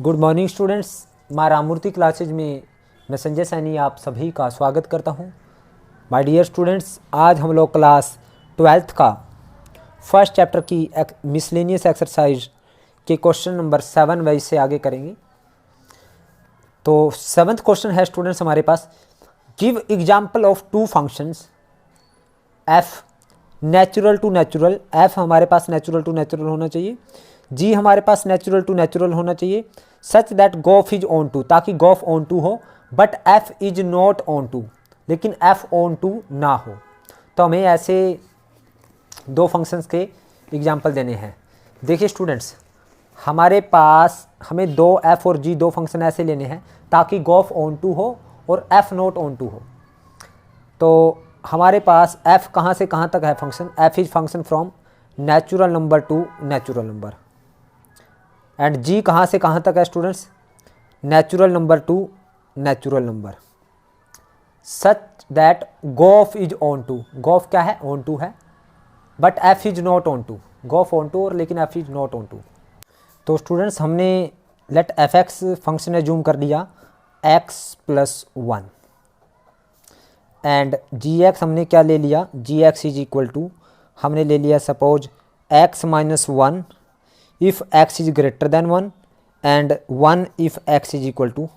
Good morning students. माँ Ramamurthy classes में मैं संजय सैनी आप सभी का स्वागत करता हूँ। माय डियर स्टूडेंट्स, आज हम लोग क्लास 12th का फर्स्ट चैप्टर की मिसलेनियस एक्सरसाइज के क्वेश्चन नंबर 7 वाइज से आगे करेंगे। तो 7th क्वेश्चन है स्टूडेंट्स हमारे पास, give example of two functions f natural to natural. F हमारे पास नेचुरल टू नेचुरल होना चाहिए, जी हमारे पास नेचुरल टू नेचुरल होना चाहिए, such that g of f is onto, ताकि गोफ ऑन टू हो but f is not onto, लेकिन एफ ऑन टू ना हो। तो हमें ऐसे दो फंक्शंस के एग्जाम्पल देने हैं। देखिए स्टूडेंट्स, हमारे पास हमें दो एफ और जी दो फंक्शन ऐसे लेने हैं ताकि गोफ ऑन टू हो और एफ नॉट ऑन टू हो। तो हमारे पास f कहाँ से कहाँ तक है function, f is function from natural number to natural number, and g कहाँ से कहाँ तक है students, natural number to natural number, such that g of f is onto. G of f क्या है, ऑन टू है, but f is not onto. G of f onto और लेकिन f is not onto. तो स्टूडेंट्स हमने let f x function assume कर लिया x+1 and ji x हमने क्या ले लिया, g x is equal to हमने ले लिया suppose x-1 if x is greater than 1 and 1 if x is equal to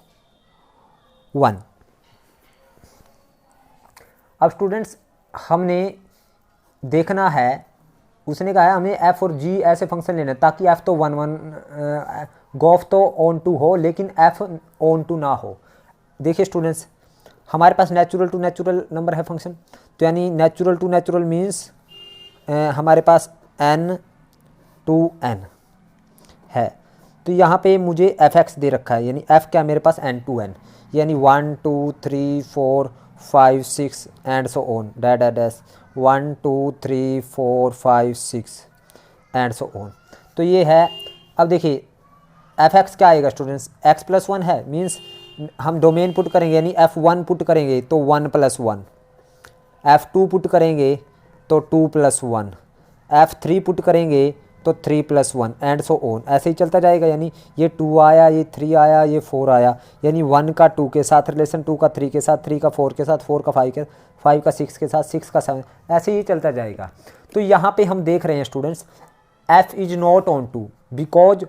1। अब स्टूडेंट्स हमने देखना है, उसने कहा है हमें f और g ऐसे फंक्शन लेना ताकि f तो 1 गोफ तो ऑन टू हो लेकिन f ऑन टू ना हो। देखिए स्टूडेंट्स, हमारे पास नेचुरल टू नेचुरल नंबर है फंक्शन, तो यानी नेचुरल टू नेचुरल मीन्स हमारे पास n टू n है। तो यहाँ पे मुझे एफ एक्स दे रखा है, यानी f क्या मेरे पास n टू n, यानी 1 2 3 4 5 6 and so on dash 1 2 3 4 5 6 and so on. तो ये है। अब देखिए एफ एक्स क्या आएगा स्टूडेंट्स, x+1 है, मीन्स हम डोमेन पुट करेंगे यानी f1 पुट करेंगे तो 1+1, f2 पुट करेंगे तो 2+1, f3 पुट करेंगे तो 3+1 एंड सो ऑन। ऐसे ही चलता जाएगा, यानी ये 2 आया, ये 3 आया, ये 4 आया, यानी 1 का 2 के साथ रिलेशन, 2 का 3 के साथ, 3 का 4 के साथ, 4 का 5 के, 5 का 6 के साथ, 6 का 7, ऐसे ही चलता जाएगा। तो यहाँ पे हम देख रहे हैं students f is not onto because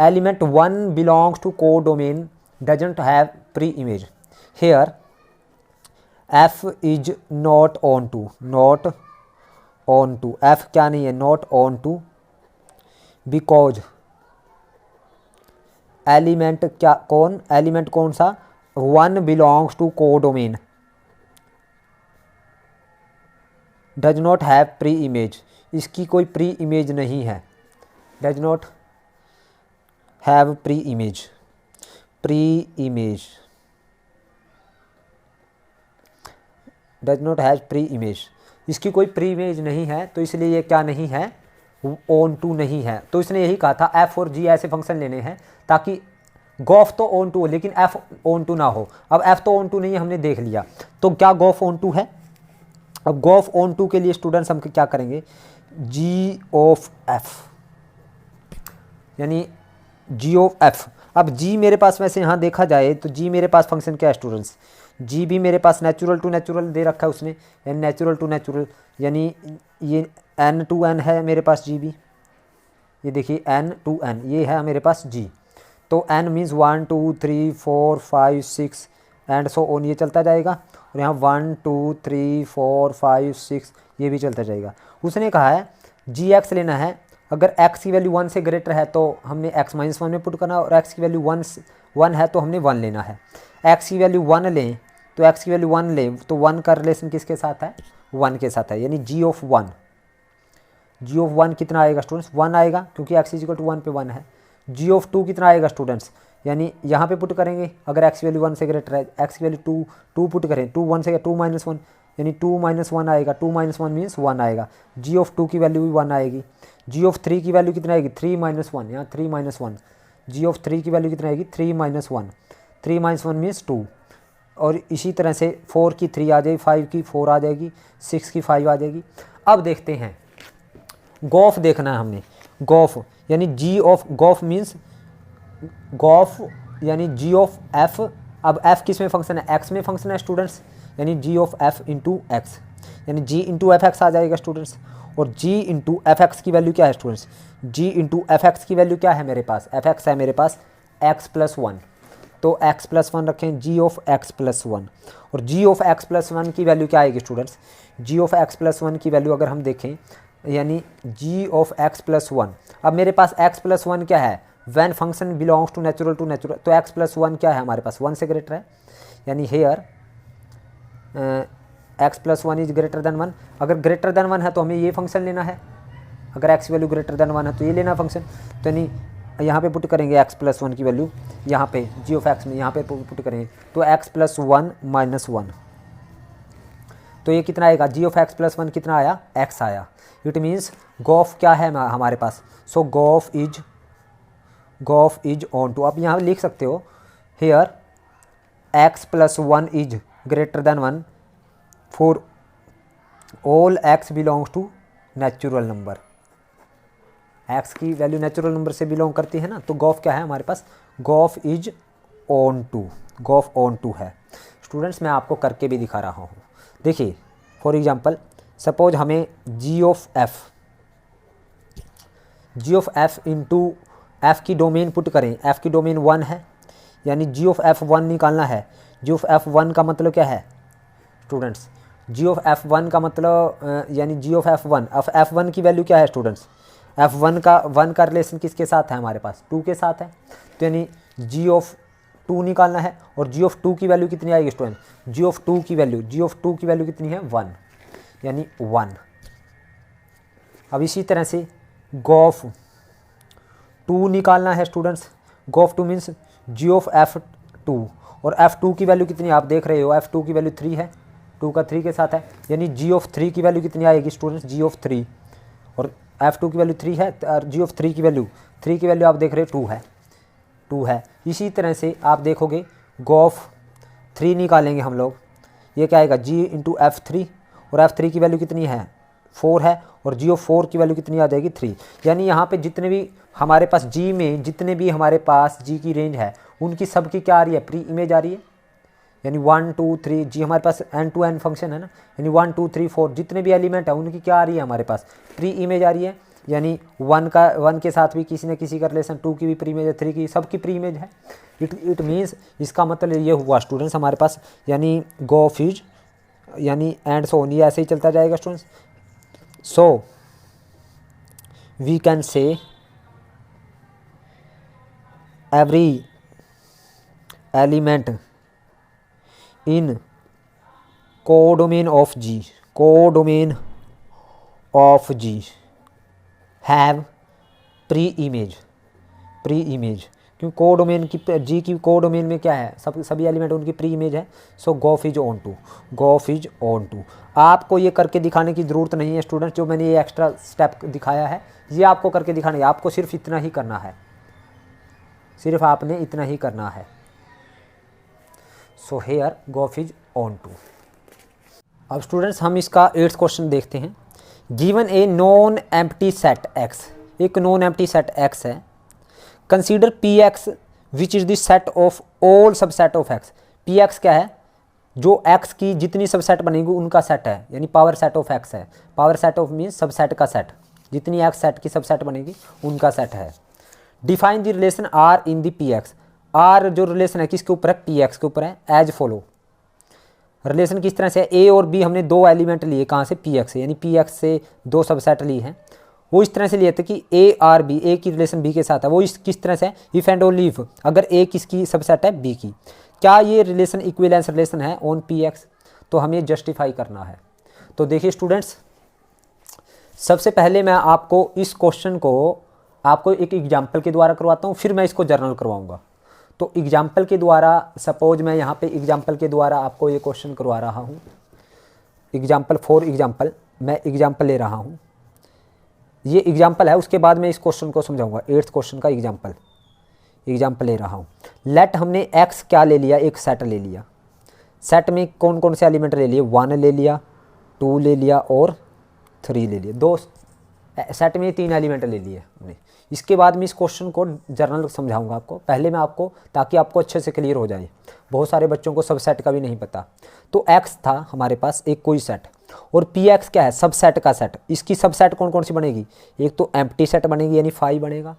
element 1 belongs to codomain doesn't have pre-image. Here f is not on to, not on to, f क्या नहीं है, not on to because element क्या कौन, एलिमेंट कौन सा, 1 belongs to codomain does not have pre-image, इसकी कोई pre image नहीं है, does not have pre-image, pre image does not has pre image, इसकी कोई प्री इमेज नहीं है, तो इसलिए ये क्या नहीं है, ऑन टू नहीं है। तो इसने यही कहा था एफ और जी ऐसे फंक्शन लेने हैं ताकि गोफ तो ऑन टू हो लेकिन एफ ऑन टू ना हो। अब एफ तो ऑन टू नहीं है, हमने देख लिया, तो क्या गोफ ऑन टू है। अब गोफ ऑन टू के लिए स्टूडेंट्स हम क्या करेंगे, जी ऑफ एफ, यानी जी ऑफ एफ। अब जी मेरे पास वैसे यहाँ देखा जाए तो जी मेरे पास फंक्शन क्या है स्टूडेंट्स, जी भी मेरे पास नेचुरल टू नेचुरल दे रखा है उसने, यानी नेचुरल टू नेचुरल, यानी ये n टू n है मेरे पास जी भी, ये देखिए n टू n ये है मेरे पास जी। तो n means 1 2 3 4 5 6 and so on, ये चलता जाएगा, और यहाँ 1 2 3 4 5 6 ये भी चलता जाएगा। उसने कहा है जी एक्स लेना है, अगर x की वैल्यू 1 से ग्रेटर है तो हमने x-1 में पुट करना, और x की वैल्यू 1 है तो हमने 1 लेना है। x की वैल्यू 1 लें तो x की वैल्यू 1 लें तो 1 का रिलेशन किसके साथ है, 1 के साथ है, यानी g ऑफ 1, g ऑफ 1 कितना आएगा स्टूडेंट्स, 1 आएगा क्योंकि x इक्वल टू 1 पे 1 है। g ऑफ 2 कितना आएगा स्टूडेंट्स, यानी यहाँ पे पुट करेंगे, अगर x की वैल्यू 1 से ग्रेटर है, x की वैल्यू 2 पुट करें, 2 1 से 2 -1 यानी 2 - 1 आएगा, 2 - 1 मीन्स 1 आएगा। g ऑफ 2 की वैल्यू भी 1 आएगी। g ऑफ 3 की वैल्यू कितना आएगी, 3 - 1, यहाँ 3 - 1, g ऑफ 3 की वैल्यू कितना आएगी, 3 - 1, 3 - 1 मीन्स 2, और इसी तरह से 4 की 3 आ जाएगी, 5 की 4 आ जाएगी, 6 की 5 आ जाएगी। अब देखते हैं गोफ देखना है हमने, गोफ यानी जी ऑफ गोफ मीन्स गॉफ यानी जी ऑफ एफ, अब एफ किस में फंक्शन है, एक्स में फंक्शन है स्टूडेंट्स, यानी g of f into x, यानी जी इंटू एफ एक्स आ जाएगा स्टूडेंट्स। और जी इंटू एफ एक्स की वैल्यू क्या है students, g into f x की वैल्यू क्या है मेरे पास, एफ एक्स है मेरे पास एक्स प्लस वन, तो एक्स प्लस वन रखें, g of x plus one. और g of x plus one की वैल्यू क्या आएगी students, g of x plus one की वैल्यू अगर हम देखें, यानी g of x plus one, अब मेरे पास एक्स प्लस वन क्या है, when function belongs to natural, तो एक्स प्लस वन क्या है हमारे पास, वन से ग्रेटर है, यानी here x plus one is greater than one. अगर ग्रेटर देन वन है तो हमें ये फंक्शन लेना है, अगर x value greater than one है तो ये लेना फंक्शन, तो यानी यहाँ पे पुट करेंगे एक्स प्लस वन की वैल्यू, यहाँ पे जी ऑफ एक्स में यहाँ पे पुट करेंगे, तो x plus one minus one, तो ये कितना आएगा, जी ऑफ एक्स प्लस वन कितना आया, एक्स आया। इट मीन्स गॉफ क्या है हमारे पास, so gof is onto, आप यहाँ लिख सकते हो here x plus one is greater than one for all x belongs to natural number, x की वैल्यू नेचुरल नंबर से बिलोंग करती है ना, तो गॉफ क्या है हमारे पास, gof is onto, gof onto है। स्टूडेंट्स मैं आपको करके भी दिखा रहा हूँ, देखिए फॉर एग्जांपल सपोज हमें जी ऑफ एफ इंटू एफ की डोमेन पुट करें, एफ की डोमेन वन है, यानी जी ऑफ एफ वन निकालना है। जी ऑफ एफ वन का मतलब क्या है students, g of f one का मतलब यानी जी ऑफ एफ वन की वैल्यू क्या है स्टूडेंट्स, एफ वन का रिलेशन किसके साथ है हमारे पास, टू के साथ है, तो यानी जी ऑफ टू निकालना है। और जी ऑफ टू की वैल्यू कितनी आएगी स्टूडेंट, जी ऑफ टू की वैल्यू कितनी है, वन, यानी वन। अब इसी तरह से गॉफ टू निकालना है students, g of two means g of f two, और एफ टू की वैल्यू कितनी आप देख रहे हो, एफ टू की वैल्यू थ्री है, टू का थ्री के साथ है, यानी जी ऑफ थ्री की वैल्यू कितनी आएगी स्टूडेंट्स, जी ऑफ थ्री, और एफ टू की वैल्यू थ्री है, और जी ऑफ थ्री की वैल्यू आप देख रहे हो टू है। इसी तरह से आप देखोगे गॉफ थ्री निकालेंगे हम लोग, ये क्या आएगा, जी इंटू एफ थ्री, और एफ थ्री की वैल्यू कितनी है, फोर है, और जी ऑफ फोर की वैल्यू कितनी आ जाएगी, थ्री। यानी यहाँ पे जितने भी हमारे पास जी में जितने भी हमारे पास जी की रेंज है उनकी सबकी क्या आ रही है, प्री इमेज आ रही है, यानी वन टू थ्री, जी हमारे पास एन टू एन फंक्शन है ना, यानी वन टू थ्री फोर जितने भी एलिमेंट है उनकी क्या आ रही है हमारे पास, प्री इमेज आ रही है। यानी वन के साथ भी किसी न किसी का रिलेशन, टू की भी प्री इमेज है, थ्री की सबकी प्री इमेज है। इट मीन्स इसका मतलब ये हुआ स्टूडेंट्स हमारे पास, यानी गॉफ इज यानी एंड सो ऑन, ये ऐसे ही चलता जाएगा students. So we can say every element in codomain of G have pre-image, क्योंकि कोडोमेन की जी की कोडोमेन में क्या है, सभी एलिमेंट उनकी प्री इमेज है। सो गॉफ इज ऑन टू। आपको ये करके दिखाने की ज़रूरत नहीं है स्टूडेंट, जो मैंने ये एक्स्ट्रा स्टेप दिखाया है ये आपको करके दिखाना है, आपको सिर्फ इतना ही करना है, सिर्फ आपने इतना ही करना है। So here g of is onto. अब स्टूडेंट्स हम इसका 8th क्वेश्चन देखते हैं। Given a non empty set x, एक नॉन एम्प्टी सेट एक्स है, consider p x which is the set of all subset of x. P x क्या है, जो एक्स की जितनी सबसेट बनेगी उनका सेट है, यानी पावर सेट ऑफ एक्स है। Power set of means subset का सेट, जितनी एक्स सेट की सबसेट बनेगी उनका सेट है। Define the relation r in the p x. R जो रिलेशन है किसके ऊपर है, पी एक्स के ऊपर है। एज फॉलो, रिलेशन किस तरह से है, ए और बी हमने दो एलिमेंट लिए कहाँ से, पी एक्स से, यानी पी एक्स से दो सबसेट ली हैं। वो इस तरह से लिए थे कि ए आर बी, ए की रिलेशन बी के साथ है। वो इस किस तरह से है, इफ एंड ओनली इफ, अगर ए किसकी सबसेट है, बी की। क्या ये रिलेशन इक्विवेलेंस रिलेशन है ऑन पी एक्स, तो हमें जस्टिफाई करना है। तो देखिए स्टूडेंट्स, सबसे पहले मैं आपको इस क्वेश्चन को आपको एक एग्जाम्पल के द्वारा करवाता हूँ, फिर मैं इसको जर्नल करवाऊँगा। तो एग्जाम्पल के द्वारा, सपोज मैं यहाँ पे एग्जाम्पल के द्वारा आपको ये क्वेश्चन करवा रहा हूँ। एग्जाम्पल फॉर एग्जाम्पल, मैं एग्जाम्पल ले रहा हूँ, ये एग्जाम्पल है, उसके बाद मैं इस क्वेश्चन को समझाऊंगा। 8th क्वेश्चन का एग्जाम्पल ले रहा हूँ। लेट हमने एक्स क्या ले लिया, एक सेट ले लिया। सेट में कौन कौन से एलिमेंट ले लिए, 1 ले लिया, 2 ले लिया और 3 ले लिया। सेट में 3 एलिमेंट ले लिए हमने। इसके बाद मैं इस क्वेश्चन को जर्नल समझाऊंगा आपको, पहले मैं आपको, ताकि आपको अच्छे से क्लियर हो जाए। बहुत सारे बच्चों को सब सेट का भी नहीं पता। तो एक्स था हमारे पास एक कोई सेट, और पी एक्स क्या है, सब सेट का सेट। इसकी सब सेट कौन कौन सी बनेगी, एक तो एम्प्टी सेट बनेगी यानी 5 बनेगा,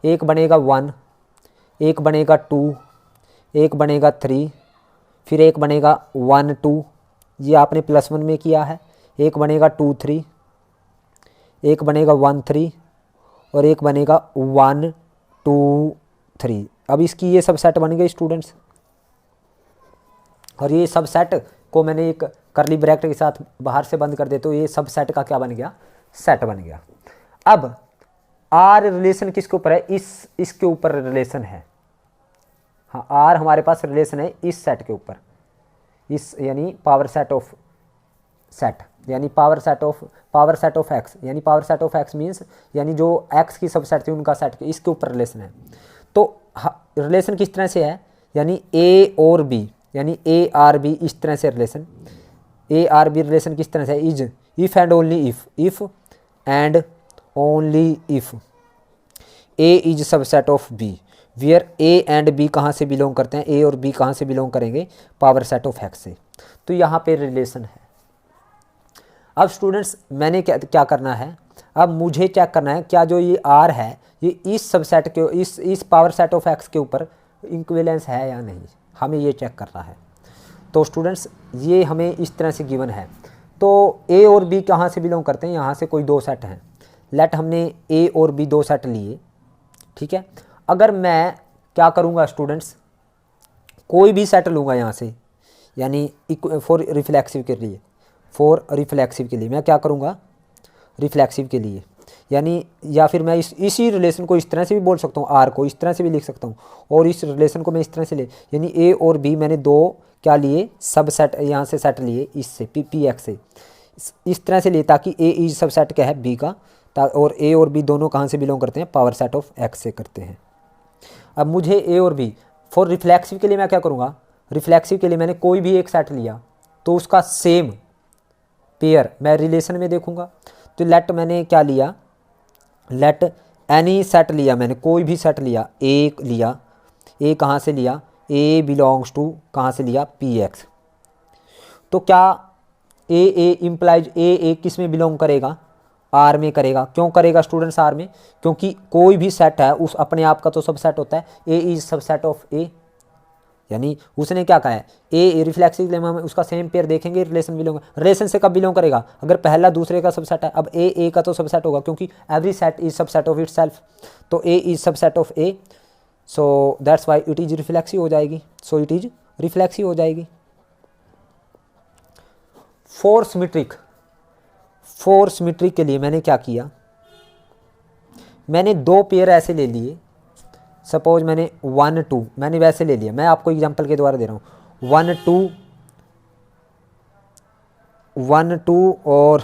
एक बनेगा 1, एक बनेगा 2, एक बनेगा 3, फिर एक बनेगा 1 2, ये आपने +1 में किया है, एक बनेगा 2 3, एक बनेगा 1 3, और एक बनेगा 1 2 3। अब इसकी ये सब सेट बन गए स्टूडेंट्स, और ये सब सेट को मैंने एक करली ब्रैकेट के साथ बाहर से बंद कर दे, तो ये सब सेट का क्या बन गया, सेट बन गया। अब आर रिलेशन किसके ऊपर है, इसके ऊपर रिलेशन है। हाँ, आर हमारे पास रिलेशन है इस सेट के ऊपर, इस यानी पावर सेट ऑफ सेट, यानी पावर सेट ऑफ एक्स, यानी power set of x means यानी जो एक्स की सब सेट थी उनका सेट, इसके ऊपर रिलेशन है। तो रिलेशन किस तरह से है, यानी ए और बी, यानी ए आर बी, इस तरह से relation a are b relation किस तरह से है, is if and only if and only if a is subset of b, where a and b कहाँ से बिलोंग करते हैं, ए और बी कहाँ से बिलोंग करेंगे, पावर सेट ऑफ एक्स से। तो यहाँ पे रिलेशन है। अब स्टूडेंट्स मैंने क्या करना है, अब मुझे चेक करना है क्या जो ये आर है ये इस सबसेट के इस पावर सेट ऑफ एक्स के ऊपर इक्विवेलेंस है या नहीं, हमें ये चेक करना है। तो स्टूडेंट्स ये हमें इस तरह से गिवन है। तो ए और बी कहाँ से बिलोंग करते हैं, यहाँ से कोई 2 सेट हैं। लेट हमने ए और बी 2 सेट लिए, ठीक है। अगर मैं क्या करूँगा स्टूडेंट्स, कोई भी सेट लूँगा यहाँ से, यानी फॉर रिफ्लेक्सिव के लिए मैं क्या करूँगा, रिफ्लेक्सिव के लिए, यानी या फिर मैं इसी रिलेशन को इस तरह से भी बोल सकता हूँ, आर को इस तरह से भी लिख सकता हूँ, और इस रिलेशन को मैं इस तरह से ले, यानी ए और बी मैंने 2 क्या लिए, सब सेट यहाँ से सेट लिए, इससे पी एक्स से इस तरह से लिए, ताकि ए इज सब सेट क्या है बी का, और ए और बी दोनों कहाँ से बिलोंग करते हैं, पावर सेट ऑफ एक्स से करते हैं। अब मुझे ए और बी फॉर रिफ्लेक्सिव के लिए मैं क्या करूँगा, रिफ्लेक्सिव के लिए मैंने कोई भी एक सेट लिया तो उसका सेम पेयर मैं रिलेशन में देखूँगा। तो लेट मैंने क्या लिया, लेट एनी सेट लिया, मैंने कोई भी सेट लिया, ए लिया, ए कहाँ से लिया, ए बिलोंग्स टू कहाँ से लिया, पी एक्स। तो क्या ए इम्प्लाइज ए किस में बिलोंग करेगा, आर में करेगा। क्यों करेगा स्टूडेंट्स आर में, क्योंकि कोई भी सेट है उस अपने आप का तो सब सेट होता है, ए इज सब सेट ऑफ ए, यानी उसने क्या कहा है, ए रिफ्लेक्सिव लेमा में उसका सेम पेयर देखेंगे, रिलेशन बिलोंग, रिलेशन से कब बिलोंग करेगा, अगर पहला दूसरे का सबसेट है। अब ए का तो सबसेट होगा क्योंकि every set is subset of itself, तो ए is subset of A, so that's why it is reflexive हो जाएगी, सो इट इज रिफ्लेक्सिव हो जाएगी। फोर सिमेट्रिक के लिए मैंने क्या किया, मैंने 2 पेयर ऐसे ले लिए, सपोज मैंने 1 2 मैंने वैसे ले लिया, मैं आपको एग्जांपल के द्वारा दे रहा हूँ, 1 2 और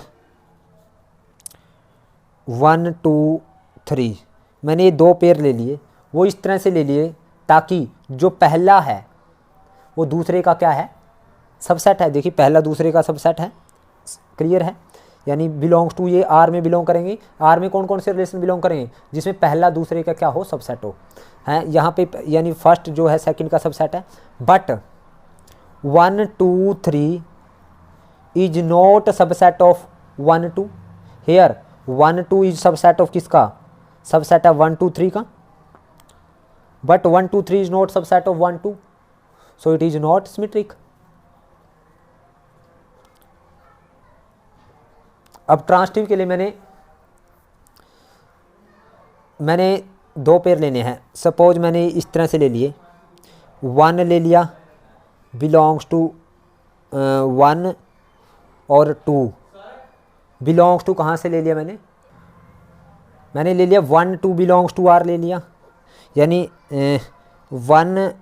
1 2 3 मैंने ये 2 पेयर ले लिए। वो इस तरह से ले लिए ताकि जो पहला है वो दूसरे का क्या है, सबसेट है। देखिए पहला दूसरे का सबसेट है, क्लियर है, यानी बिलोंग्स टू, ये आर में बिलोंग करेंगे। आर में कौन कौन से रिलेशन बिलोंग करेंगे, जिसमें पहला दूसरे का क्या हो, सबसेट हो, हैं यहाँ पे, यानी फर्स्ट जो है सेकंड का सबसेट है। But 1 2 3 is not subset of 1 2, here 1 2 is subset of किसका, सबसेट है 1 2 3 का, but 1 2 3 is not subset of 1 2, so it is not symmetric. अब ट्रांसटिव के लिए मैंने 2 पेयर लेने हैं। सपोज मैंने इस तरह से ले लिए, 1 ले लिया बिलोंग्स टू 1 और 2 बिलोंग्स टू कहाँ से ले लिया, मैंने ले लिया 1 2 बिलोंग्स टू आर ले लिया, यानी 1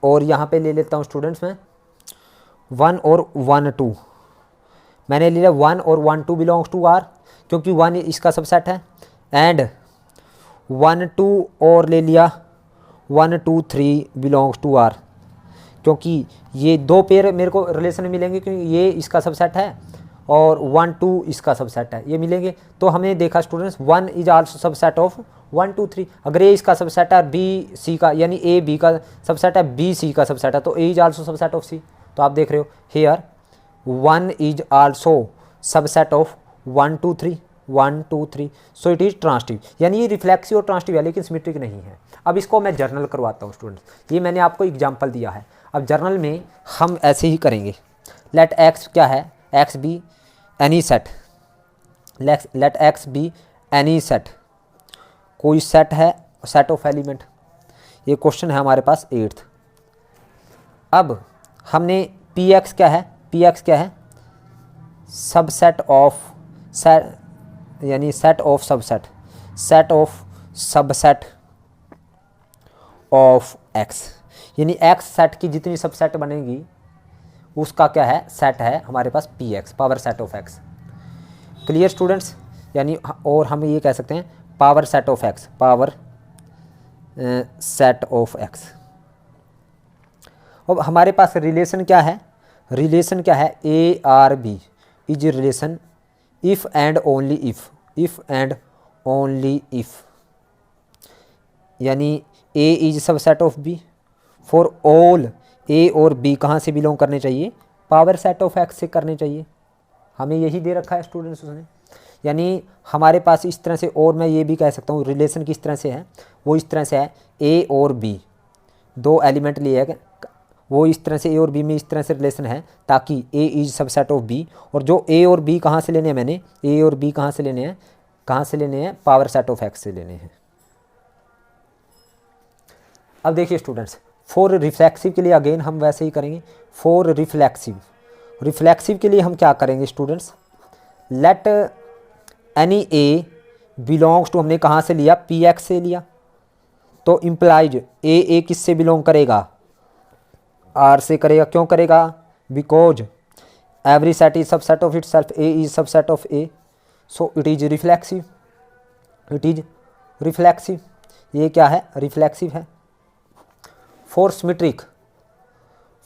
और यहाँ पे ले लेता हूँ स्टूडेंट्स मैं 1 और 1 2 मैंने ले लिया 1 और 1 2 बिलोंग्स टू आर, क्योंकि 1 इसका सबसेट है, एंड 1 2 और ले लिया 1 2 3 बिलोंग्स टू आर, क्योंकि ये 2 पेयर मेरे को रिलेशन में मिलेंगे, क्योंकि ये इसका सबसेट है और 1 2 इसका सबसेट है, ये मिलेंगे। तो हमने देखा students 1 is also subset of 1 2 3। अगर ए इसका सबसेट है, बी सी का, यानी ए बी का सबसेट है, बी सी का सबसेट है, तो ए is also subset of c. तो आप देख रहे हो here 1 is also subset of 1 2 3 1 2 3। So it is transitive, यानी ये रिफ्लेक्सिव और ट्रांसटिव है लेकिन सिमेट्रिक नहीं है। अब इसको मैं जर्नल करवाता हूँ स्टूडेंट्स, ये मैंने आपको एग्जाम्पल दिया है। अब जर्नल में हम ऐसे ही करेंगे। लेट एक्स क्या है, x be any set, let x be any set, कोई सेट है, सेट ऑफ एलिमेंट। ये क्वेश्चन है हमारे पास 8th। अब हमने पी एक्स क्या है, पी एक्स क्या है, सबसेट ऑफ सेट, यानी set of subset, set of subset of x, यानी एक्स सेट की जितनी सबसेट बनेगी उसका क्या है, सेट है हमारे पास P X, power set of X. Clear students, यानी और हम ये कह सकते हैं power set of X, power set of X. अब हमारे पास रिलेशन क्या है, रिलेशन क्या है, A are B is relation if and only if, if and only if, यानी A is subset of B for all A और B कहाँ से बिलोंग करने चाहिए, पावर सेट ऑफ एक्स से करने चाहिए। हमें यही दे रखा है स्टूडेंट्स उसने, यानी हमारे पास इस तरह से, और मैं ये भी कह सकता हूँ रिलेशन किस तरह से है, वो इस तरह से है ए और बी, दो एलिमेंट लिए है, वो इस तरह से ए और बी में इस तरह से रिलेशन है ताकि ए इज सबसेट ऑफ बी। और जो ए और बी कहाँ से लेने हैं, मैंने ए और बी कहाँ से लेने हैं, कहाँ से लेने हैं, पावर सेट ऑफ एक्स से लेने हैं। अब देखिए स्टूडेंट्स, फॉर रिफ्लेक्सिव के लिए अगेन हम वैसे ही करेंगे। फॉर रिफ्लेक्सिव, रिफ्लेक्सिव के लिए हम क्या करेंगे students, let any a belongs to, हमने कहाँ से लिया, पी एक्स से लिया, तो इम्प्लाइज ए किससे बिलोंग करेगा, आर से करेगा। क्यों करेगा, because every set is subset of it self, A is subset of A, so it is reflexive, it is reflexive, ये क्या है, रिफ्लेक्सिव है। फॉर सिमेट्रिक,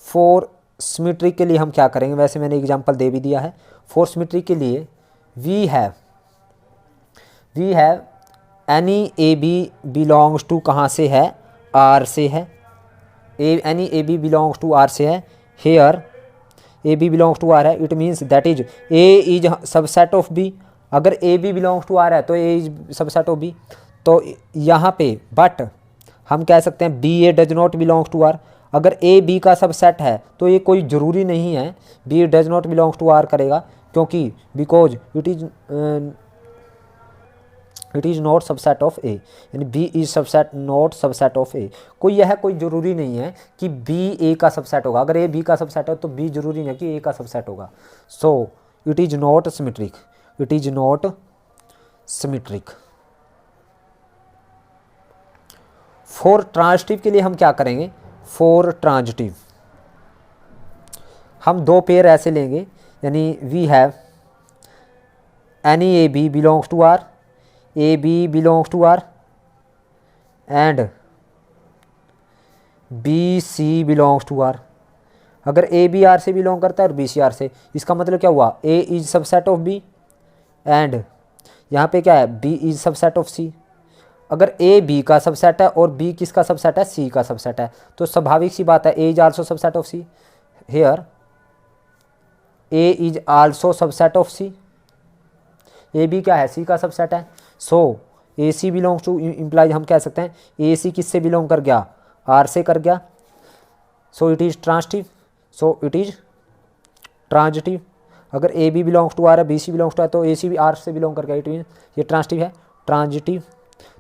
फॉर सिमेट्रिक के लिए हम क्या करेंगे, वैसे मैंने एग्जांपल दे भी दिया है। फॉर सिमेट्रिक के लिए we have any A B belongs to, कहाँ से है, आर से है, any A B belongs to R से है। Here A B belongs to R है, it means that is A is subset of B. अगर A B belongs to R है तो ए इज सबसेट ऑफ बी। तो यहाँ पे बट हम कह सकते हैं B A does not belongs to are. अगर ए बी का सबसेट है तो ये कोई ज़रूरी नहीं है B does not belongs to R करेगा, क्योंकि because it is not subset of A, यानी B is subset not subset of A. कोई यह कोई ज़रूरी नहीं है कि बी ए का सबसेट होगा। अगर ए बी का सबसेट है तो बी जरूरी नहीं है कि ए का सबसेट होगा। सो it is not symmetric, it is not symmetric. For transitive के लिए हम क्या करेंगे, फॉर ट्रांजिटिव हम दो पेयर ऐसे लेंगे, यानी we have any A B belongs to r, a B belongs to r and b C belongs to are. अगर ए बी आर से बिलोंग करता है और बी सी आर से, इसका मतलब क्या हुआ, A is subset of B and यहाँ पे क्या है, B is subset of C. अगर ए बी का सबसेट है और बी किसका सबसेट है, सी का सबसेट है, तो स्वाभाविक सी बात है A is also subset of C. Here A is also subset of C, A B क्या है, सी का सबसेट है। So A C belongs to, implies हम कह सकते हैं ए सी किससे बिलोंग कर गया, आर से कर गया। So it is transitive, so it is transitive. अगर A B belongs to R है, B C belongs to R, तो ए सी भी आर से बिलोंग कर गया, इट मीन ये ट्रांजिटिव है, ट्रांजिटिव।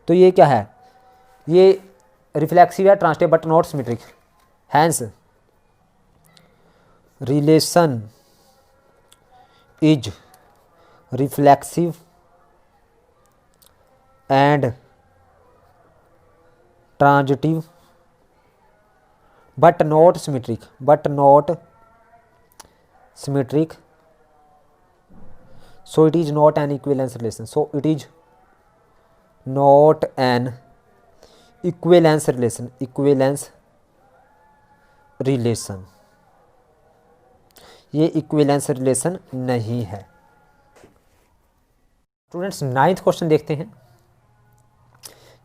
तो ये क्या है, ये रिफ्लेक्सिव है, transitive but not symmetric. Hence relation is reflexive and transitive but not symmetric, but not symmetric, so it is not an equivalence relation, so it is not an equivalence relation, ये equivalence relation नहीं है। Students 9th question देखते हैं।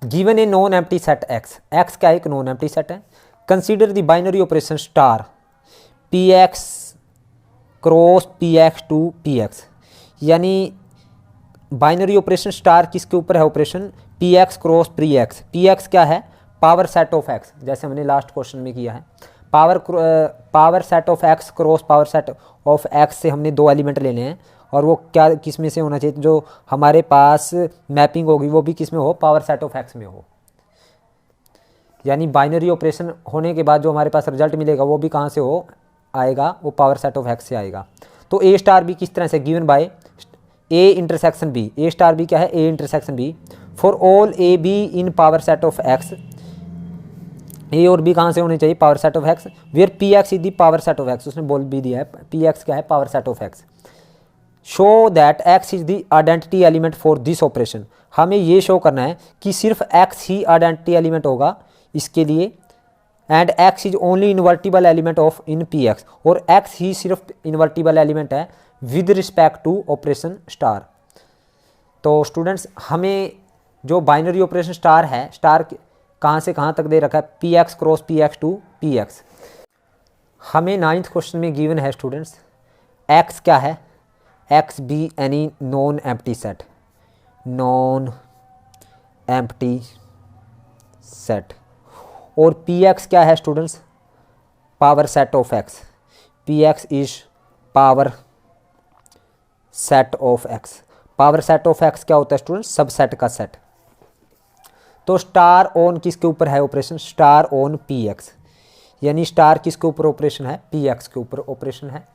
Given a non empty set x, x क्या एक non empty set है। Consider the binary operation star p x cross p x to p x, यानी binary operation star किसके ऊपर है operation, p x cross p x. P x क्या है, power set of x, जैसे हमने last question में किया है। Power set of x cross power set of x से हमने दो एलिमेंट लेने हैं, और वो क्या किस में से होना चाहिए, जो हमारे पास मैपिंग होगी वो भी किस में हो, पावर सेट ऑफ एक्स में हो। यानी बाइनरी ऑपरेशन होने के बाद जो हमारे पास रिजल्ट मिलेगा वो भी कहाँ से हो आएगा, वो पावर सेट ऑफ एक्स से आएगा। तो ए स्टार बी किस तरह से, given by A intersection B, A star B क्या है, ए intersection B for all A B in power set of X. A और बी कहाँ से होने चाहिए, power set of X, where P X is the power set of X, उसने बोल भी दिया है पी एक्स क्या है, power set of X. Show that X is the identity element for this operation, हमें ये शो करना है कि सिर्फ एक्स ही आइडेंटिटी एलिमेंट होगा इसके लिए, and x is only invertible element of in P x, और एक्स ही सिर्फ इन्वर्टिबल एलिमेंट है with respect to operation star. तो स्टूडेंट्स हमें जो बाइनरी ऑपरेशन स्टार है, स्टार कहाँ से कहाँ तक दे रखा है, P x cross p x to p x. हमें 9th क्वेश्चन में गिवन है स्टूडेंट्स, एक्स क्या है, x be any non empty set, non empty set, और पी एक्स क्या है students, power set of x, p X is power set of X. Power set of x क्या होता है स्टूडेंट्स, सबसेट का set. तो स्टार ऑन किसके ऊपर है operation, star on p x, यानी स्टार किसके ऊपर ऑपरेशन है, पी एक्स के ऊपर ऑपरेशन है।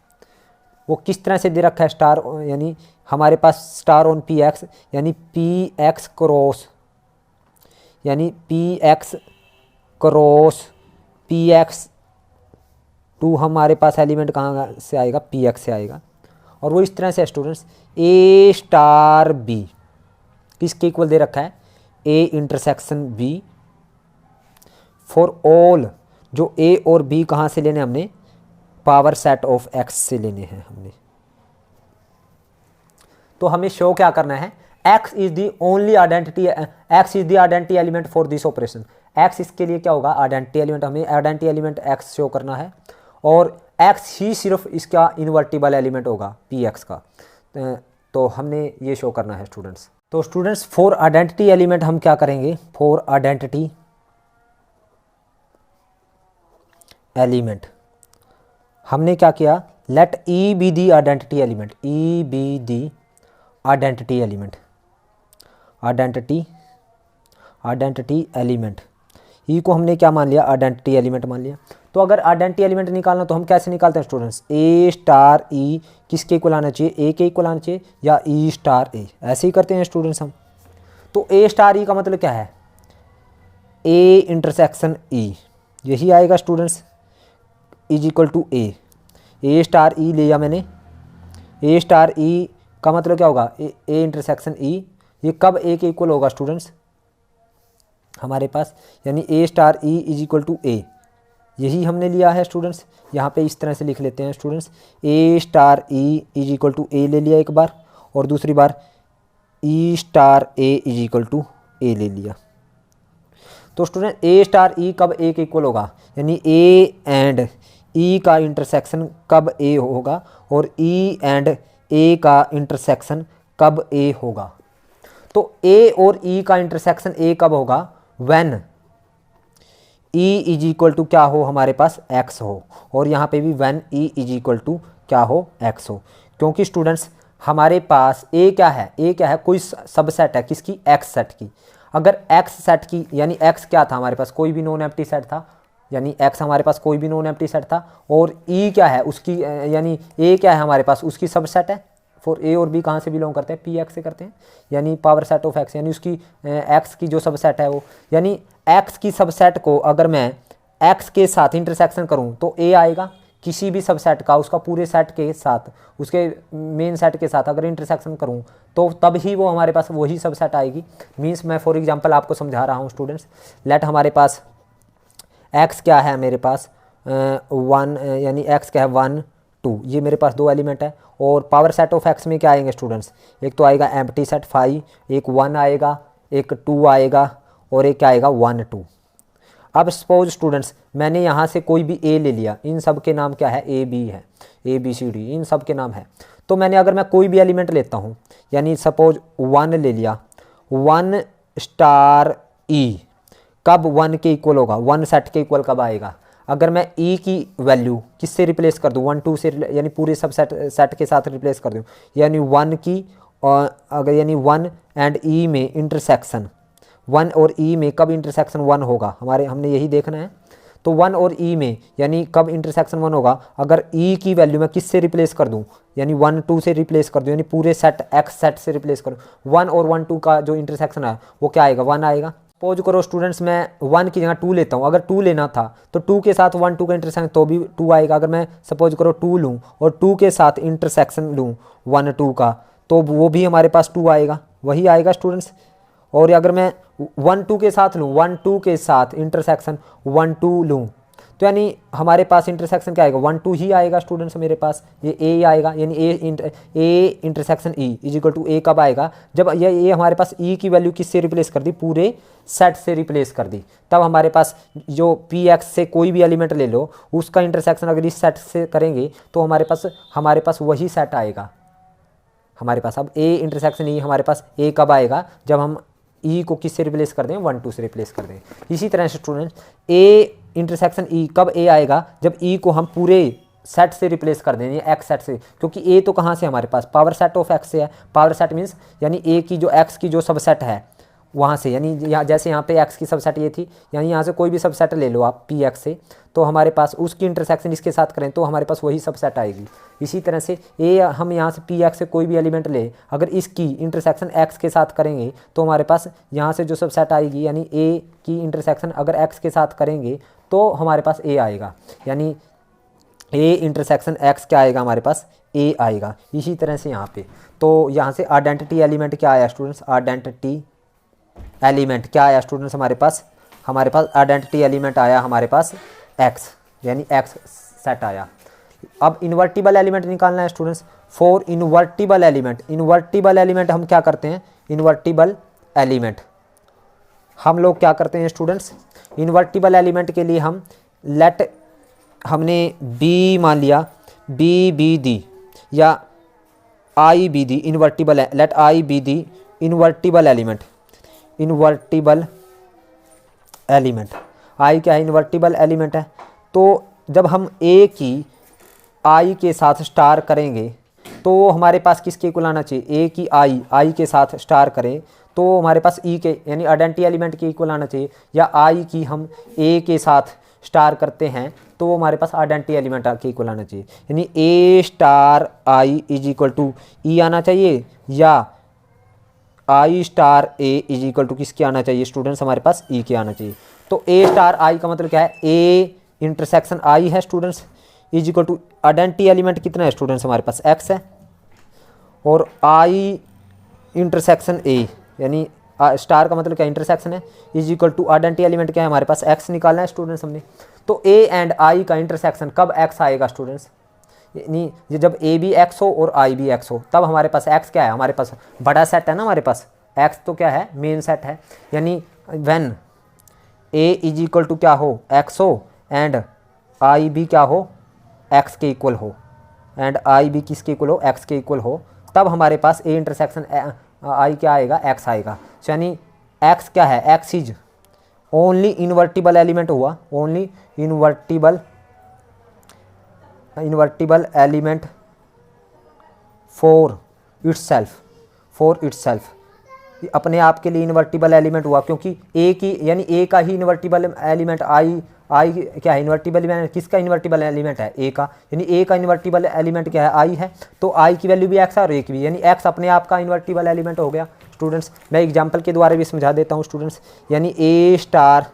वो किस तरह से दे रखा है स्टार, यानी हमारे पास स्टार ऑन पी एक्स, यानी पी एक्स क्रॉस, यानी p x cross p x to हमारे पास एलिमेंट कहाँ से आएगा, पी एक्स से आएगा। और वो इस तरह से स्टूडेंट्स ए स्टार बी किसके इक्वल दे रखा है, ए इंटरसेक्शन बी फॉर ऑल, जो ए और बी कहाँ से लेने हमने, पावर सेट ऑफ एक्स से लेने हैं हमने। तो हमें शो क्या करना है, X is the only identity, x is the identity element for this operation. X इसके लिए क्या होगा, आइडेंटिटी एलिमेंट, हमें आइडेंटिटी एलिमेंट एक्स शो करना है, और एक्स ही सिर्फ इसका इन्वर्टिबल एलिमेंट होगा पी एक्स का। तो हमने ये शो करना है स्टूडेंट्स। तो स्टूडेंट्स फॉर आइडेंटिटी एलिमेंट हम क्या करेंगे, फॉर आइडेंटिटी एलिमेंट हमने क्या किया, let E be the identity element, E be the identity element, identity element, E को हमने क्या मान लिया, आइडेंटिटी एलिमेंट मान लिया। तो अगर आइडेंटिटी एलिमेंट निकालना तो हम कैसे निकालते हैं स्टूडेंट्स, ए स्टार ई किसके इक्वल आना चाहिए, ए के इक्वल आना चाहिए, या ई स्टार ए, ऐसे ही करते हैं स्टूडेंट्स हम। तो ए स्टार ई का मतलब क्या है, ए इंटरसेक्शन ई, यही आएगा students, is equal to A star E लिया मैंने, ए स्टार ई का मतलब क्या होगा, ए इंटरसेक्शन ई, ये कब ए के इक्वल होगा स्टूडेंट्स हमारे पास, यानी A star E is equal to A, यही हमने लिया है स्टूडेंट्स। यहाँ पे इस तरह से लिख लेते हैं students, A star E is equal to A ले लिया एक बार, और दूसरी बार E star A is equal to A ले लिया। तो स्टूडेंट ए स्टार ई कब ए के इक्वल होगा, यानी ए एंड ई का इंटरसेक्शन कब ए होगा, और ई एंड ए का इंटरसेक्शन कब ए होगा। तो ए और ई का इंटरसेक्शन ए कब होगा, when e is equal to क्या हो हमारे पास, एक्स हो, और यहाँ पे भी when e is equal to क्या हो, एक्स हो। क्योंकि स्टूडेंट्स हमारे पास ए क्या है, कोई सबसेट है किसकी, एक्स सेट की। अगर एक्स सेट की, यानी एक्स क्या था हमारे पास, कोई भी नॉन एम्प्टी सेट था, यानी एक्स हमारे पास कोई भी नॉन एम्प्टी सेट था, और ई क्या है उसकी, यानी ए क्या है हमारे पास उसकी सबसेट है। फॉर ए और बी कहाँ से बिलोंग करते हैं, पी एक्स से करते हैं, यानी पावर सेट ऑफ एक्स, यानी उसकी एक्स की जो सबसेट है वो, यानी एक्स की सबसेट को अगर मैं एक्स के साथ इंटरसेक्शन करूँ तो ए आएगा, किसी भी सबसेट का उसका पूरे सेट के साथ, उसके मेन सेट के साथ अगर इंटरसेक्शन करूँ तो तब ही वो हमारे पास वही सबसेट आएगी। मीन्स मैं फॉर एग्जांपल आपको समझा रहा हूँ स्टूडेंट्स, लेट हमारे पास एक्स क्या है, मेरे पास 1, यानी एक्स क्या है 1 2, ये मेरे पास 2 एलिमेंट है। और पावर सेट ऑफ एक्स में क्या आएंगे स्टूडेंट्स, एक तो आएगा एम्प्टी सेट 5, एक 1 आएगा, एक 2 आएगा और एक क्या आएगा 1 2। अब सपोज स्टूडेंट्स मैंने यहाँ से कोई भी ए ले लिया, इन सब के नाम क्या है, ए बी है, ए बी सी डी इन सब के नाम है। तो मैंने अगर मैं कोई भी एलिमेंट लेता हूँ, यानी सपोज 1 ले लिया, 1 स्टार ई कब 1 के इक्वल होगा, 1 सेट के इक्वल कब आएगा, अगर मैं ई की वैल्यू किससे रिप्लेस कर दूँ, 1 2 से, यानी पूरे सब सेट के साथ रिप्लेस कर दूँ, यानी 1 की, और अगर यानी 1 एंड ई में इंटरसेक्शन, 1 और ई में कब इंटरसेक्शन 1 होगा, हमने यही देखना है। तो 1 और ई में यानी कब इंटरसेक्शन 1 होगा, अगर ई की वैल्यू मैं किससे रिप्लेस कर दूं, यानी 1 2 से रिप्लेस कर दूं, यानी पूरे सेट एक्स सेट से रिप्लेस करूं, 1 और 1 2 का जो इंटरसेक्शन है वो क्या आएगा, 1 आएगा। सपोज करो स्टूडेंट्स मैं 1 की जगह 2 लेता हूँ, अगर 2 लेना था तो 2 के साथ 1 2 का इंटरसेक्शन तो भी 2 आएगा। अगर मैं सपोज करो 2 लूँ और 2 के साथ इंटरसेक्शन लूँ 1 2 का, तो वो भी हमारे पास 2 आएगा, वही आएगा स्टूडेंट्स। और अगर मैं 1 2 के साथ लूँ, 1 2 के साथ इंटरसेक्शन 1 2 लूँ, तो यानी हमारे पास इंटरसेक्शन क्या आएगा, 1 2 ही आएगा स्टूडेंट्स मेरे पास, ये ए आएगा, यानी A intersection E is equal to A कब आएगा, जब ये हमारे पास ई की वैल्यू किससे रिप्लेस कर दी, पूरे सेट से रिप्लेस कर दी, तब हमारे पास जो पी एक्स से कोई भी एलिमेंट ले लो उसका इंटरसेक्शन अगर इस सेट से करेंगे तो हमारे पास वही सेट आएगा हमारे पास। अब ए इंटरसेक्शन ई हमारे पास ए कब आएगा, जब हम ई को किससे रिप्लेस कर दें, 1 2 से रिप्लेस कर दें। इसी तरह से स्टूडेंट ए इंटरसेक्शन ई कब ए आएगा, जब ई को हम पूरे सेट से रिप्लेस कर देंगे, एक्स सेट से, क्योंकि ए तो कहाँ से हमारे पास पावर सेट ऑफ एक्स से है, पावर सेट मीन्स यानी ए की जो एक्स की जो सबसेट है वहाँ से, यानी यहाँ जैसे यहाँ पे एक्स की सबसेट ये थी, यानी यहाँ से कोई भी सबसेट ले लो आप पी एक्स से, तो हमारे पास उसकी इंटरसेक्शन इसके साथ करें तो हमारे पास वही सबसेट आएगी। इसी तरह से ए हम यहाँ से पी एक्स से कोई भी एलिमेंट ले, अगर इसकी इंटरसेक्शन एक्स के साथ करेंगे तो हमारे पास यहाँ से जो सबसेट आएगी, यानी ए की इंटरसेक्शन अगर एक्स के साथ करेंगे तो हमारे पास ए आएगा, यानी ए इंटरसेक्शन एक्स क्या आएगा, हमारे पास ए आएगा। इसी तरह से यहाँ पे तो यहाँ से आइडेंटिटी एलिमेंट क्या आया स्टूडेंट्स, आइडेंटिटी एलिमेंट क्या आया स्टूडेंट्स, हमारे पास आइडेंटिटी एलिमेंट आया हमारे पास एक्स, यानी एक्स सेट आया। अब इन्वर्टिबल एलिमेंट निकालना है स्टूडेंट्स। फॉर इन्वर्टिबल एलिमेंट हम क्या करते हैं, इन्वर्टिबल एलिमेंट हम लोग क्या करते हैं स्टूडेंट्स, इन्वर्टिबल एलिमेंट के लिए हम हमने बी मान लिया, बी बी दी या I be the invertible, let I be the invertible element. I क्या है, इन्वर्टिबल एलिमेंट है। तो जब हम ए की आई के साथ स्टार करेंगे तो हमारे पास किसके इक्वल आना चाहिए, ए की आई के साथ स्टार करें तो हमारे पास ई के यानी आइडेंटिटी एलिमेंट के इक्वल आना चाहिए, या आई की हम ए के साथ स्टार करते हैं तो वो हमारे पास आइडेंटिटी एलिमेंट के इक्वल आना चाहिए, यानी A star I is equal to E आना चाहिए, या I star A is equal to किसके आना चाहिए स्टूडेंट्स, हमारे पास ई के आना चाहिए। तो ए स्टार आई का मतलब क्या है, ए इंटरसेक्शन आई है students, is equal to identity element कितना है स्टूडेंट्स, हमारे पास एक्स है, और आई इंटरसेक्शन ए यानी स्टार का मतलब क्या इंटरसेक्शन है, is equal to identity element क्या है हमारे पास एक्स निकालना है स्टूडेंट्स हमने। तो ए एंड आई का इंटरसेक्शन कब एक्स आएगा स्टूडेंट्स, यानी जब ए भी एक्स हो और आई भी एक्स हो, तब हमारे पास एक्स क्या है, हमारे पास बड़ा सेट है ना, हमारे पास एक्स तो क्या है मेन सेट है, यानी when a is equal to क्या हो एक्स हो एंड आई भी क्या हो एक्स के इक्वल हो, एंड आई भी किसके इक्वल हो, एक्स के इक्वल हो, तब हमारे पास ए इंटरसेक्शन आई क्या आएगा, एक्स आएगा। यानी एक्स क्या है, X is only invertible element हुआ, ओनली इन्वर्टिबल एलिमेंट फॉर इट्ससेल्फ, अपने आप के लिए इन्वर्टिबल एलिमेंट हुआ, क्योंकि ए की यानी ए का ही इन्वर्टिबल एलिमेंट आई क्या है, इन्वर्टिबल एलिमेंट किसका इन्वर्टिबल एलिमेंट है, ए का, यानी ए का इन्वर्टिबल एलिमेंट क्या है, आई है, तो आई की वैल्यू भी एक्स है और ए की भी, यानी एक्स अपने आप का इन्वर्टिबल एलिमेंट हो गया स्टूडेंट्स। मैं एग्जांपल के द्वारा भी समझा देता हूँ स्टूडेंट्स, यानी A star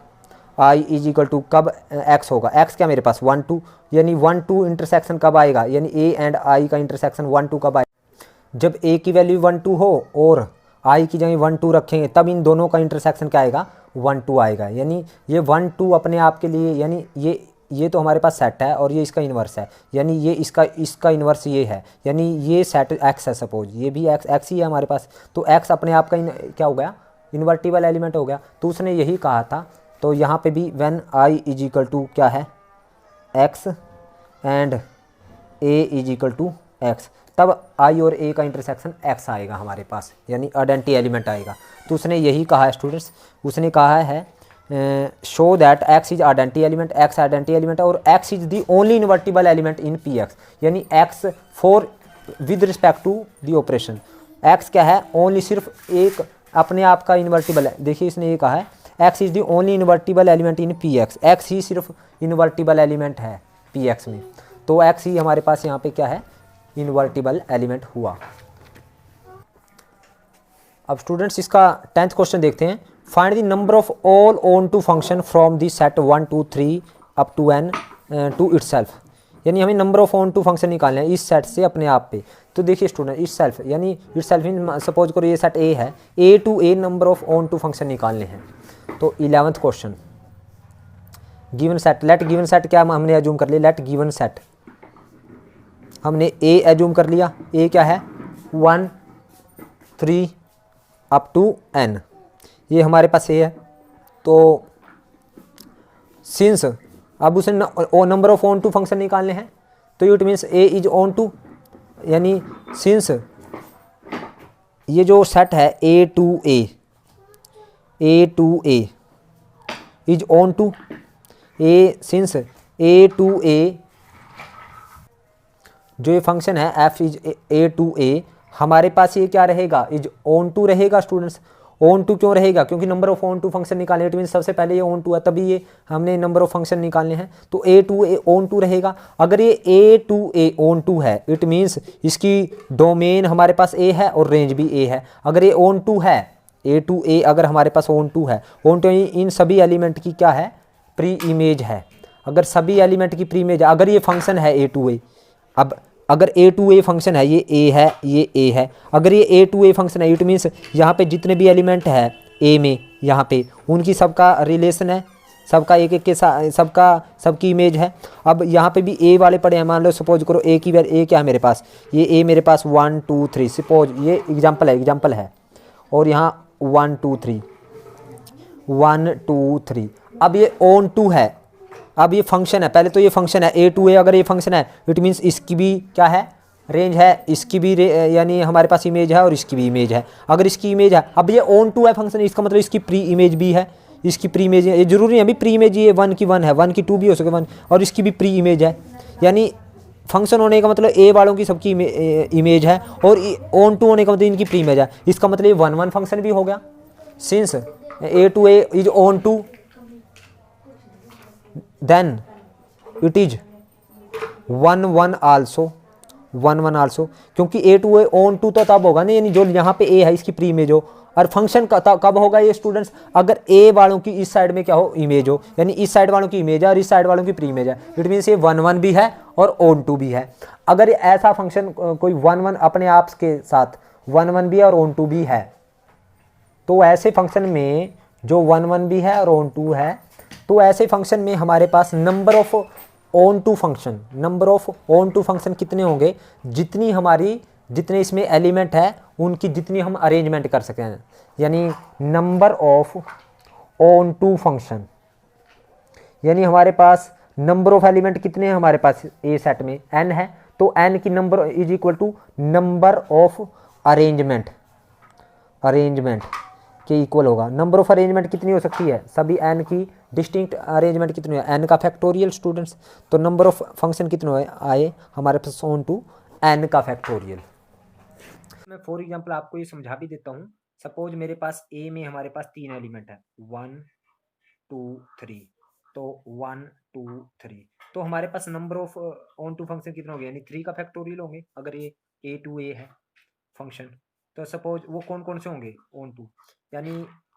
I is equal to कब एक्स होगा, एक्स क्या मेरे पास 1 2, यानी 1 2 इंटरसेक्शन कब आएगा, यानी ए एंड आई का इंटरसेक्शन 1 2 कब आएगा, जब ए की वैल्यू 1 2 हो और आई की जगह 1 2 रखेंगे तब इन दोनों का इंटरसेक्शन क्या आएगा 1 2 आएगा, यानी ये 1 2 अपने आप के लिए, यानी ये ये तो हमारे पास सेट है और ये इसका इन्वर्स है, यानी ये इसका इन्वर्स ये है, यानी ये सेट एक्स है, सपोज ये भी एक्स ही है हमारे पास, तो एक्स अपने आप का क्या हो गया, इन्वर्टिबल एलिमेंट हो गया। तो उसने यही कहा था, तो यहाँ पे भी when I is equal to क्या है x and a is equal to x, तब आई और ए का इंटरसेक्शन एक्स आएगा हमारे पास, यानी आइडेंटिटी एलिमेंट आएगा। तो उसने यही कहा है स्टूडेंट्स, उसने कहा है show that X is identity element, X identity element है और X is the only invertible element in P x, यानी X for with respect to the operation, X क्या है, ओनली सिर्फ एक अपने आप का इन्वर्टिबल है। देखिए इसने ये कहा है X is the only invertible element in P X, X ही सिर्फ इन्वर्टिबल एलिमेंट है पी एक्स में, तो एक्स ही हमारे पास यहाँ पे क्या है, इन्वर्टिबल एलिमेंट हुआ। अब स्टूडेंट्स इसका 10th क्वेश्चन देखते हैं। Find the number of all onto function from the set 1 2 3 up to n to itself, यानी हमें number of onto function निकालने हैं इस सेट से अपने आप पे। तो देखिए स्टूडेंट इस सेल्फ, यानी इटसेल्फ मीन सपोज करो ये सेट ए है, A to A number of onto function निकालने हैं। तो 11th question, given set, let given set क्या हमने एज्यूम कर लिया, लेट गिवन सेट हमने ए एज्यूम कर लिया, ए क्या है 1 3 अप टू एन, ये हमारे पास ए है। तो सिंस अब उसे number of onto function निकालने हैं, तो it means A is onto, यानी सिंस ये जो सेट है A to A is onto A, since A to A जो ये फंक्शन है F is A to A, हमारे पास ये क्या रहेगा, इज ऑन टू रहेगा। स्टूडेंट्स ऑन टू क्यों रहेगा, क्योंकि number of onto function निकालने, इट मीन सबसे पहले ये ऑन टू है तभी ये हमने नंबर ऑफ फंक्शन निकालने हैं, तो ए टू ए ऑन टू रहेगा। अगर ये ए टू ए ऑन टू है, इट मीन्स इसकी डोमेन हमारे पास ए है और रेंज भी ए है। अगर ये ऑन टू है, ए टू ए अगर हमारे पास ऑन टू है, ऑन टू इन सभी एलिमेंट की क्या है, प्री इमेज है। अगर सभी एलिमेंट की प्री इमेज, अगर ये फंक्शन है ए टू ए, अब अगर ए टू ए फंक्शन है, ये ए है, ये ए है, अगर ये ए टू ए फंक्शन है, इट मीन्स यहाँ पे जितने भी एलिमेंट है ए में, यहाँ पे उनकी सबका रिलेशन है, सबका एक एक के साथ सबकी इमेज है। अब यहाँ पे भी ए वाले पड़े हैं, मान लो सपोज करो ए की वैल्यू, ए क्या है मेरे पास, ये ए मेरे पास 1 2 3, सपोज ये एग्जाम्पल है और यहाँ 1 2 3 1 2 3, अब ये ऑन टू है, अब ये फंक्शन है, पहले तो ये फंक्शन है ए टू ए, अगर ये फंक्शन है इट मीन्स इसकी भी क्या है, रेंज है, इसकी भी यानी हमारे पास इमेज है और इसकी भी इमेज है। अगर इसकी इमेज है, अब ये ऑन टू है फंक्शन, इसका मतलब इसकी प्री इमेज भी है, इसकी प्री इमेज, ये जरूरी है अभी प्री इमेज ये 1 की 1 है, 1 की 2 भी हो सके 1, और इसकी भी प्री इमेज है, यानी फंक्शन होने का मतलब ए वालों की सबकी इमेज है और ऑन टू होने का मतलब इनकी प्री इमेज है। इसका मतलब ये 1 1 फंक्शन भी हो गया, since A to A is onto then it is 1 1 also, 1 1 also, क्योंकि ए टू ए ऑन टू तो तब होगा ना, यानी जो यहाँ पे ए है इसकी प्री इमेज हो, और फंक्शन कब होगा ये स्टूडेंट्स, अगर ए वालों की इस साइड में क्या हो, इमेज हो, यानी इस साइड वालों की इमेज है और इस साइड वालों की प्री इमेज है, इट मीन्स ये 1 1 भी है और ऑन टू भी है। अगर ऐसा फंक्शन कोई 1 1 अपने आप के साथ 1 1 भी है और ऑन टू भी है, तो ऐसे फंक्शन में जो 1 1 भी है और ऑन टू है, तो ऐसे फंक्शन में हमारे पास number of onto function कितने होंगे, जितने इसमें एलिमेंट है उनकी जितनी हम अरेंजमेंट कर सकते हैं, यानी number of onto function, यानी हमारे पास नंबर ऑफ एलिमेंट कितने हैं हमारे पास ए सेट में, n है, तो n की number is equal to number of arrangement के इक्वल होगा। नंबर ऑफ अरेंजमेंट कितनी हो सकती है, सभी n की डिस्टिंक्ट अरेंजमेंट कितनी है, n का फैक्टोरियल स्टूडेंट्स, तो नंबर ऑफ फंक्शन कितने आए हमारे पास ऑन टू n का फैक्टोरियल। मैं फॉर एग्जांपल आपको ये समझा भी देता हूँ। सपोज मेरे पास a में हमारे पास 3 एलिमेंट है 1 2 3, तो 1 2 3, तो हमारे पास number of onto function कितने होंगे, यानी 3 का फैक्टोरियल होंगे। अगर ये a टू a है फंक्शन, तो सपोज वो कौन कौन से होंगे ऑन टू, यानी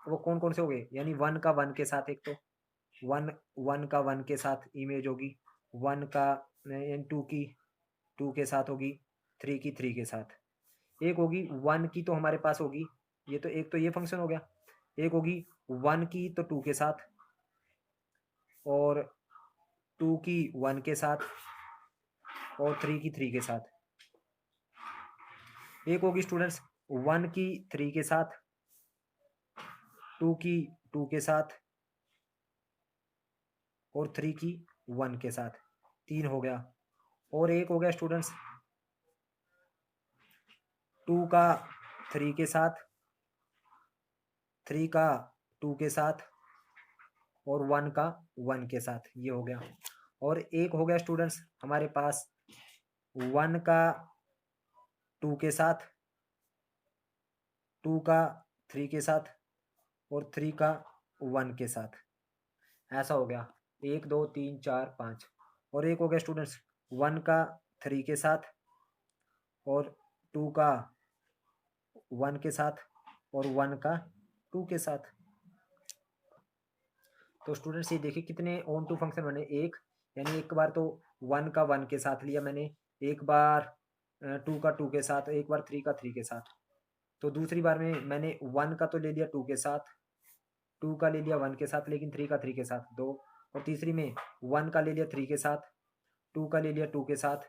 वो कौन कौन से होंगे, यानी 1 का 1 के साथ, एक तो 1 का 1 के साथ इमेज होगी, 1 का 2 की 2 के साथ होगी, 3 की 3 के साथ, एक होगी 1 की तो हमारे पास होगी, ये तो एक तो ये फंक्शन हो गया, एक होगी 1 की तो 2 के साथ, और 2 की 1 के साथ और 3 की 3 के साथ। एक होगी स्टूडेंट्स 1 की 3 के साथ, 2 की 2 के साथ और 3 की 1 के साथ। 3 हो गया। और एक हो गया स्टूडेंट्स 2 का 3 के साथ, 3 का 2 के साथ और 1 का 1 के साथ। ये हो गया। और एक हो गया स्टूडेंट्स हमारे पास 1 का 2 के साथ, 2 का 3 के साथ और 3 का 1 के साथ। ऐसा हो गया 1 2 3 4 5। और एक हो गया स्टूडेंट्स 1 का 3 के साथ और 2 का 1 के साथ और 1 का 2 के साथ। तो स्टूडेंट्स ये देखिए कितने ऑन टू फंक्शन बने। एक यानी एक बार तो 1 का 1 के साथ लिया मैंने, एक बार 2 का 2 के साथ, एक बार 3 का 3 के साथ। तो दूसरी बार में मैंने 1 का तो ले लिया 2 के साथ, 2 का ले लिया 1 के साथ, लेकिन 3 का 3 के साथ 2। और तीसरी में 1 का ले लिया 3 के साथ, 2 का ले लिया 2 के साथ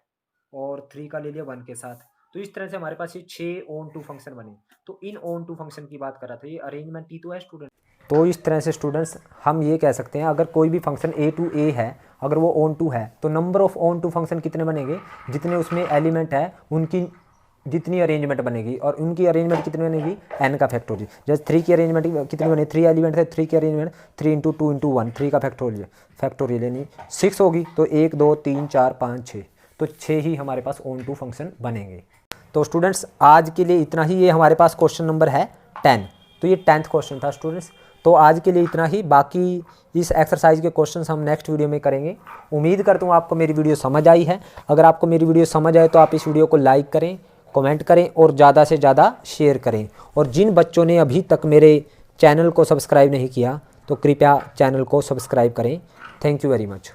और 3 का ले लिया 1 के साथ। तो इस तरह से हमारे पास ये 6 ऑन टू फंक्शन बने। तो इन ऑन टू फंक्शन की बात कर रहा था, ये अरेंजमेंट ही तो है स्टूडेंट। तो इस तरह से स्टूडेंट्स हम ये कह सकते हैं अगर कोई भी फंक्शन ए टू ए है, अगर वो ऑन टू है तो number of onto function कितने बनेंगे, जितने उसमें एलिमेंट है उनकी जितनी अरेंजमेंट बनेगी। और उनकी अरेंजमेंट कितनी बनेगी, n का फैक्टोरियल। जैसे 3 की अरेंजमेंट कितनी बने, 3 एलिमेंट है, 3 की अरेंजमेंट 3 × 2 × 1, 3 का फैक्टोरियल यानी 6 होगी। तो 1 2 3 4 5 6, तो 6 ही हमारे पास ऑन टू फंक्शन बनेंगे। तो स्टूडेंट्स आज के लिए इतना ही। ये हमारे पास क्वेश्चन नंबर है 10। तो ये 10th क्वेश्चन था स्टूडेंट्स। तो आज के लिए इतना ही। बाकी इस एक्सरसाइज के क्वेश्चंस हम नेक्स्ट वीडियो में करेंगे। उम्मीद करता हूँ आपको मेरी वीडियो समझ आई है। अगर आपको मेरी वीडियो समझ आए तो आप इस वीडियो को लाइक करें, कमेंट करें और ज़्यादा से ज़्यादा शेयर करें। और जिन बच्चों ने अभी तक मेरे चैनल को सब्सक्राइब नहीं किया तो कृपया चैनल को सब्सक्राइब करें। Thank you very much.